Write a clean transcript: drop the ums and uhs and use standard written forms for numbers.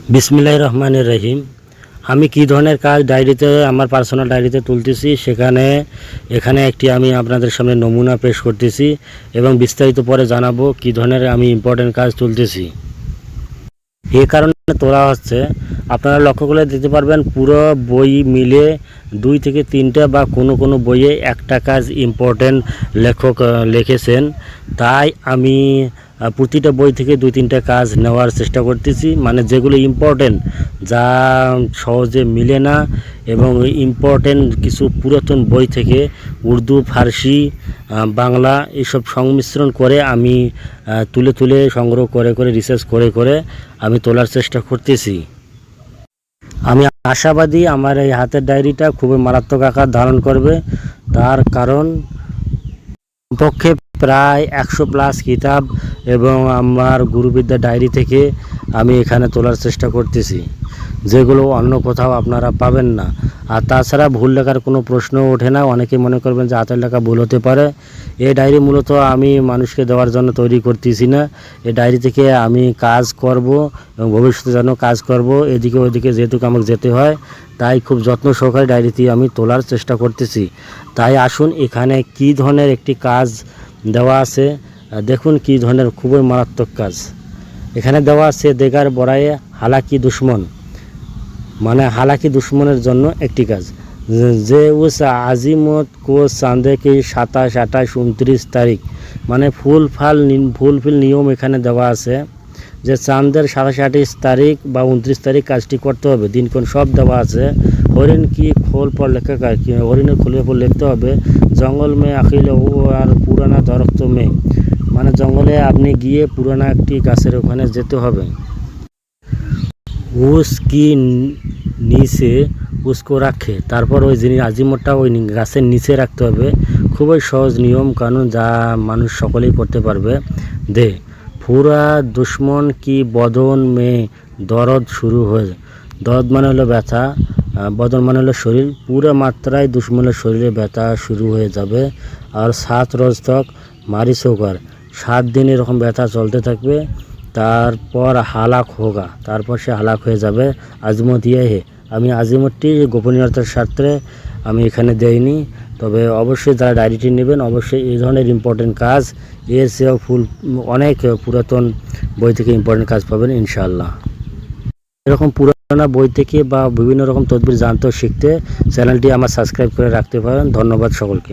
বিসমিল্লাহির রহমানির রহিম। আমি কী ধরনের কাজ ডায়েরিতে আমার পার্সোনাল ডায়েরিতে তুলতেছি এখানে একটি আমি আপনাদের সামনে নমুনা পেশ করতেছি এবং বিস্তারিত পরে জানাবো কী ধরনের আমি ইম্পর্টেন্ট কাজ তুলতেছি। এই কারণে তোলা হচ্ছে, আপনারা লক্ষ্য করে দেখতে পারবেন পুরো বই মিলে 2 থেকে 3টা বা কোনো বইয়ে একটা কাজ ইম্পর্টেন্ট লেখক লিখেছেন। তাই আমি প্রতিটা বই থেকে 2-3টা কাজ নেওয়ার চেষ্টা করতেছি, মানে যেগুলো ইম্পর্টেন্ট, যা সহজে মিলে না, এবং ইম্পর্টেন্ট কিছু পুরাতন বই থেকে উর্দু, ফার্সি, বাংলা এইসব সংমিশ্রণ করে আমি তুলে সংগ্রহ করে রিসার্চ করে আমি তোলার চেষ্টা করতেছি। আমি আশাবাদী আমার এই হাতের ডায়েরিটা খুবই মারাত্মক আকার ধারণ করবে। তার কারণ পক্ষে প্রায় 100+ কিতাব এবং আমার গুরুবিদ্যা ডায়েরি থেকে আমি এখানে তোলার চেষ্টা করতেছি, যেগুলো অন্য কোথাও আপনারা পাবেন না। আর তাছাড়া ভুল লেখার কোনো প্রশ্ন ওঠে না। অনেকে মনে করবেন যে হাতের লেখা ভুল হতে পারে। এই ডায়েরি মূলত আমি মানুষকে দেওয়ার জন্য তৈরি করতেছি না। এই ডায়েরি থেকে আমি কাজ করব এবং ভবিষ্যতে যেন কাজ করব, এদিকে ওদিকে যেহেতু আমাকে যেতে হয়, তাই খুব যত্ন সহকারে ডায়েরিটি আমি তোলার চেষ্টা করতেছি। তাই আসুন, এখানে কী ধরনের একটি কাজ দেওয়া আছে দেখুন, কী ধরনের খুবই মারাত্মক কাজ এখানে দেওয়া আছে। দেগার বড়াইয়ে হালাকি দুশ্মন, মানে হালাকি দুশ্মনের জন্য একটি কাজ। যে উস আজিমত কো চাঁদে কি 27, 28, 29 তারিখ, মানে ফুলফিল নিয়ম এখানে দেওয়া আছে যে চাঁদের 27, 28 তারিখ বা 29 তারিখ কাজটি করতে হবে। দিনক্ষণ সব দেওয়া আছে। হরিণ কি খোল পর লেখা, হরিণের খোলের পর লিখতে হবে জঙ্গল মে আখিলে ও আর পুরানা দরক্ত মে, মানে জঙ্গলে আপনি গিয়ে পুরানা একটি গাছের ওখানে যেতে হবে। উস কি নিচে উসকো রাখে, তারপর ওই জিনিস আজিমতটা ওই গাছের নিচে রাখতে হবে। খুবই সহজ নিয়ম কানুন, যা মানুষ সকলেই করতে পারবে। দে পুরা দুশ্মন কি বদন মে দরদ শুরু হয়ে, দরদ মানে হলো ব্যথা, বদন মানে হলো শরীর। পুরো মাত্রায় দুশ্মনের শরীরে ব্যথা শুরু হয়ে যাবে। আর 7 রোজ তক মারি সোকার, 7 দিন এরকম ব্যথা চলতে থাকবে। তারপর হালাক হোগা, তারপর সে হালাক হয়ে যাবে। আজমত ইয়ে হে, আমি আজিমতটি গোপনীয়তার স্বার্থে আমি এখানে দেইনি। তবে অবশ্যই যারা ডায়েরিটি নেবেন অবশ্যই এই ধরনের ইম্পর্টেন্ট কাজ, এর চেয়েও অনেক পুরাতন বই থেকে ইম্পর্টেন্ট কাজ পাবেন ইনশাআল্লাহ। এরকম পুরানো বই থেকে বা বিভিন্ন রকম তদবির জানতে ও শিখতে চ্যানেলটি আমার সাবস্ক্রাইব করে রাখতে পারেন। ধন্যবাদ সকলকে।